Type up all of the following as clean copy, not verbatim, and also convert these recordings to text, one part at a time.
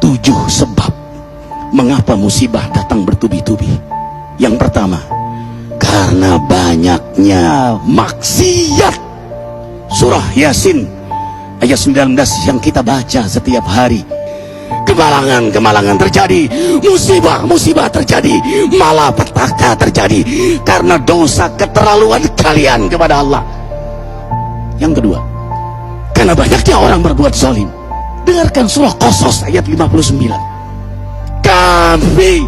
7 sebab mengapa musibah datang bertubi-tubi. Yang pertama, karena banyaknya maksiat. Surah Yasin ayat 19 yang kita baca setiap hari. Kemalangan terjadi, musibah terjadi, malapetaka terjadi karena dosa keterlaluan kalian kepada Allah. Yang kedua, karena banyaknya orang berbuat zalim. Dengarkan surah Qasas ayat 59. Kami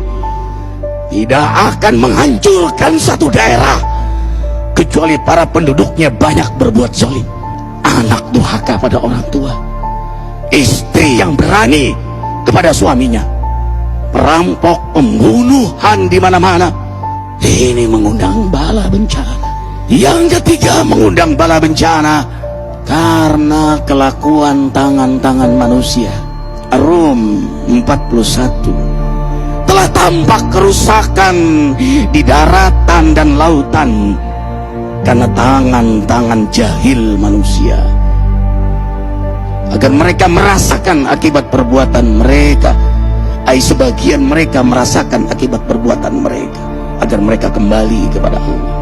tidak akan menghancurkan satu daerah kecuali para penduduknya banyak berbuat zalim. Anak durhaka pada orang tua, istri yang berani kepada suaminya, perampok, pembunuhan di mana-mana. Ini mengundang bala bencana. Yang ketiga, mengundang bala bencana karena kelakuan tangan-tangan manusia. Rum 41. Telah tampak kerusakan di daratan dan lautan karena tangan-tangan jahil manusia, agar mereka merasakan akibat perbuatan mereka. Sebagian mereka merasakan akibat perbuatan mereka, agar mereka kembali kepada Allah.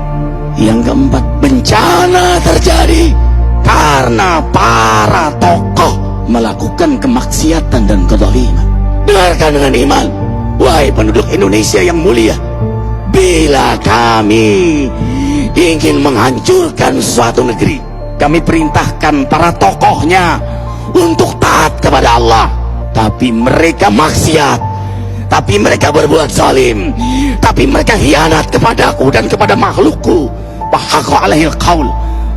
Yang keempat, bencana terjadi karena para tokoh melakukan kemaksiatan dan kezaliman. Dengarkan dengan iman, wahai penduduk Indonesia yang mulia. Bila kami ingin menghancurkan suatu negeri, kami perintahkan para tokohnya untuk taat kepada Allah, tapi mereka maksiat, tapi mereka berbuat zalim, tapi mereka khianat kepadaku dan kepada makhlukku. Fahaqa alaihil qaul,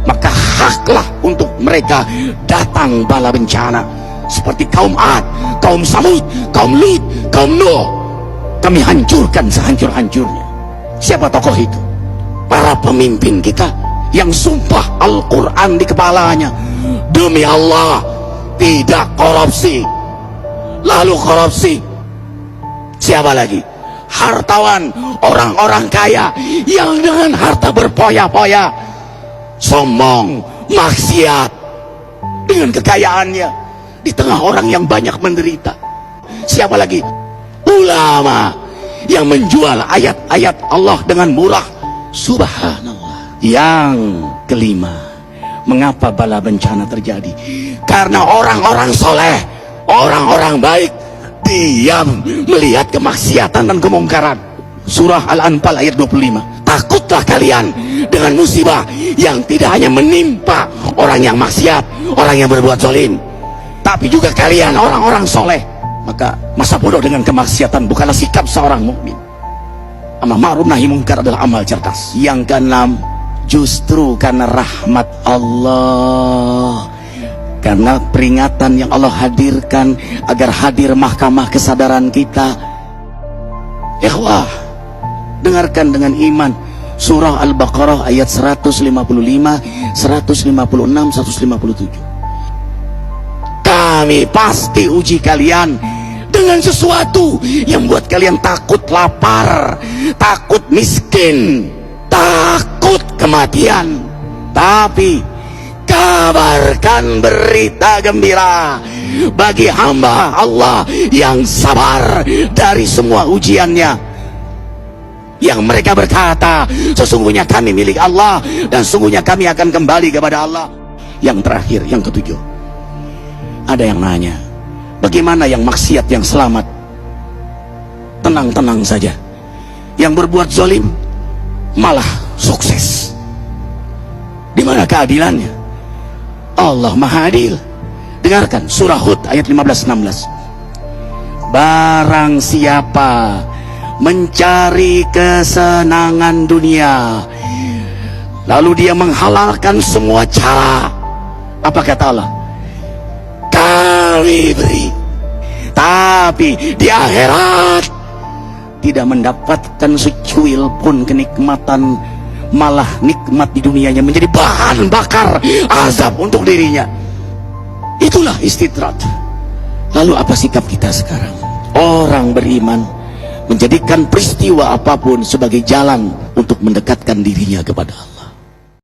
maka haklah untuk mereka datang bala bencana seperti kaum Ad, kaum Samud, kaum Lut, kaum Nuh. Kami hancurkan sehancur-hancurnya. Siapa tokoh itu? Para pemimpin kita yang sumpah Al-Quran di kepalanya, demi Allah tidak korupsi. Lalu korupsi. Siapa lagi? Hartawan, orang-orang kaya yang dengan harta berpoya-poya, sombong, maksiat dengan kekayaannya di tengah orang yang banyak menderita. Siapa lagi? Ulama yang menjual ayat-ayat Allah dengan murah. Subhanallah. Yang kelima, mengapa bala bencana terjadi? Karena orang-orang soleh, orang-orang baik diam melihat kemaksiatan dan kemungkaran. Surah Al-Anfal ayat 25. Takutlah kalian dengan musibah yang tidak hanya menimpa orang yang maksiat, orang yang berbuat zalim, tapi juga kalian orang-orang soleh. Maka masa bodoh dengan kemaksiatan bukanlah sikap seorang mukmin. Amar ma'ruf nahi munkar adalah amal cerdas. Yang keenam, justru karena rahmat Allah, karena peringatan yang Allah hadirkan agar hadir mahkamah kesadaran kita. Ikhwah, dengarkan dengan iman surah Al-Baqarah ayat 155, 156, 157. Kami pasti uji kalian dengan sesuatu yang buat kalian takut lapar, takut miskin, takut kematian. Tapi kabarkan berita gembira bagi hamba Allah yang sabar dari semua ujiannya, yang mereka berkata, sesungguhnya kami milik Allah dan sesungguhnya kami akan kembali kepada Allah. Yang terakhir, yang ketujuh, ada yang nanya, bagaimana yang maksiat yang selamat? Tenang-tenang saja. Yang berbuat zalim malah sukses. Di mana keadilannya? Allah Maha Adil. Dengarkan surah Hud ayat 15-16. Barang siapa mencari kesenangan dunia, lalu dia menghalalkan semua cara, apa kata Allah? Kami beri, tapi di akhirat tidak mendapatkan secuil pun kenikmatan, malah nikmat di dunianya menjadi bahan bakar azab untuk dirinya. Itulah istidrat. Lalu apa sikap kita sekarang? Orang beriman menjadikan peristiwa apapun sebagai jalan untuk mendekatkan dirinya kepada Allah.